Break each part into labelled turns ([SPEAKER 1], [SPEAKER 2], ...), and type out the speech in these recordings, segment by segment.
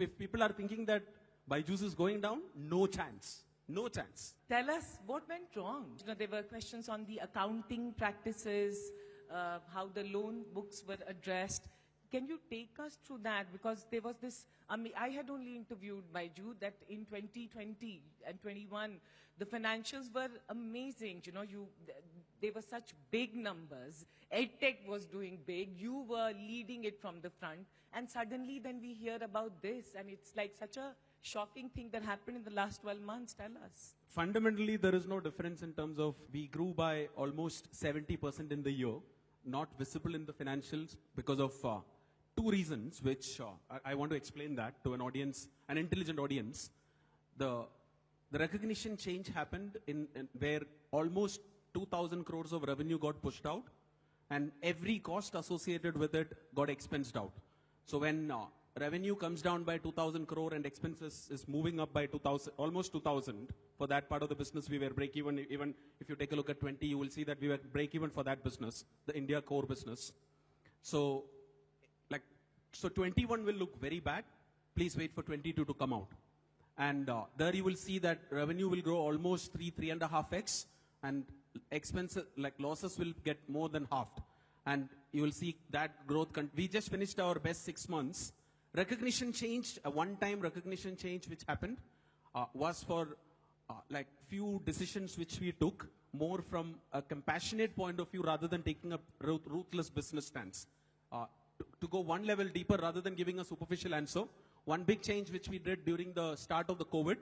[SPEAKER 1] If people are thinking that BYJU'S is going down, no chance. No chance.
[SPEAKER 2] Tell us what went wrong. There were questions on the accounting practices, how the loan books were addressed. Can you take us through that? Because there was this, I had only interviewed BYJU'S that in 2020 and 21, the financials were amazing. They were such big numbers. EdTech was doing big. You were leading it from the front. And suddenly then we hear about this. And it's like such a shocking thing that happened in the last 12 months. Tell us.
[SPEAKER 1] Fundamentally, there is no difference in terms of we grew by almost 70% in the year, not visible in the financials because of two reasons, which I want to explain that to an audience, an intelligent audience. The recognition change happened in where almost 2,000 crores of revenue got pushed out, and every cost associated with it got expensed out. So when revenue comes down by 2,000 crore and expenses is moving up by 2,000, almost 2,000, for that part of the business we were break even. Even if you take a look at 20, you will see that we were break even for that business, the India core business. So 21 will look very bad. Please wait for 22 to come out. And there you will see that revenue will grow almost 3.5x, and expenses, like losses, will get more than halved. And you will see that growth. We just finished our best 6 months. Recognition changed, a one-time recognition change which happened was for few decisions which we took more from a compassionate point of view rather than taking a ruthless business stance. To go one level deeper rather than giving a superficial answer, one big change which we did during the start of the COVID,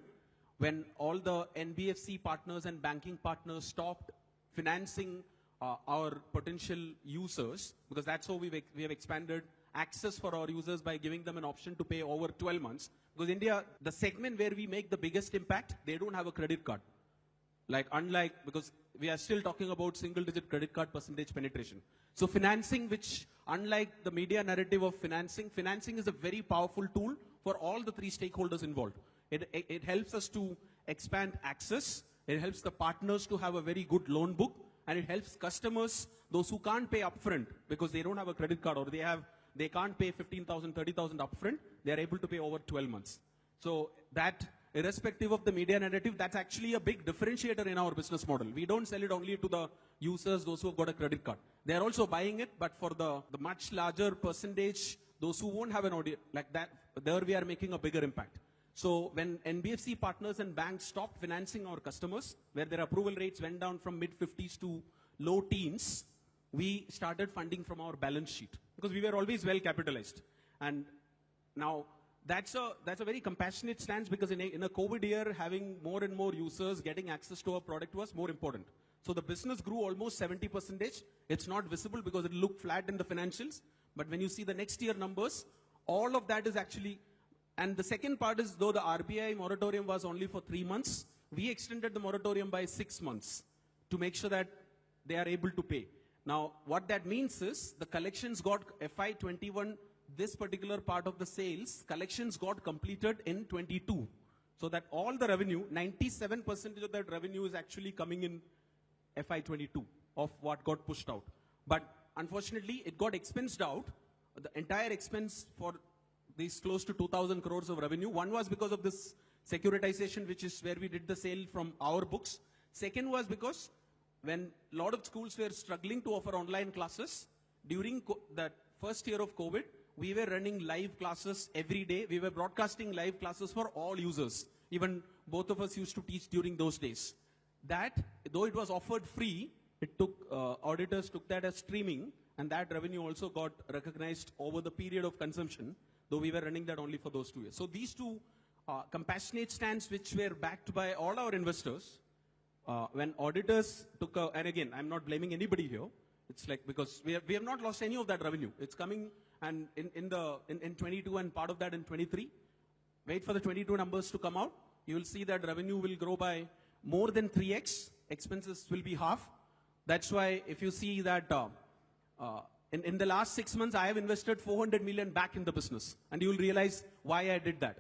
[SPEAKER 1] when all the NBFC partners and banking partners stopped financing our potential users, because that's how we have expanded access for our users by giving them an option to pay over 12 months. Because India, the segment where we make the biggest impact, they don't have a credit card. Because we are still talking about single-digit credit card percentage penetration. So financing, which unlike the media narrative of financing is a very powerful tool for all the three stakeholders involved. It helps us to expand access. It helps the partners to have a very good loan book. And it helps customers, those who can't pay upfront because they don't have a credit card or they can't pay 15,000, 30,000 upfront, they are able to pay over 12 months. So that, irrespective of the media narrative, that's actually a big differentiator in our business model. We don't sell it only to the users, those who have got a credit card. They are also buying it, but for the much larger percentage, those who won't have an audience like that, there we are making a bigger impact. So when NBFC partners and banks stopped financing our customers, where their approval rates went down from mid-50s to low teens, we started funding from our balance sheet because we were always well capitalized. And now that's a very compassionate stance, because in a COVID year, having more and more users getting access to our product was more important. So the business grew almost 70%. It's not visible because it looked flat in the financials. But when you see the next year numbers, all of that is actually. And the second part is, though the RBI moratorium was only for 3 months, we extended the moratorium by 6 months to make sure that they are able to pay. Now, what that means is the collections got FY21, this particular part of the sales, collections got completed in 22. So that all the revenue, 97% of that revenue is actually coming in FY22 of what got pushed out. But unfortunately, it got expensed out. The entire expense for these close to 2,000 crores of revenue. One was because of this securitization, which is where we did the sale from our books. Second was because when a lot of schools were struggling to offer online classes, during that first year of COVID, we were running live classes every day. We were broadcasting live classes for all users. Even both of us used to teach during those days. That, though it was offered free, it took, auditors took that as streaming, and that revenue also got recognized over the period of consumption, though we were running that only for those 2 years. So these two compassionate stands, which were backed by all our investors, when auditors took and again, I'm not blaming anybody here. It's like, because we have not lost any of that revenue. It's coming and in 22 and part of that in 23. Wait for the 22 numbers to come out. You will see that revenue will grow by more than 3x. Expenses will be half. That's why if you see that in the last 6 months, I have invested 400 million back in the business. And you will realize why I did that.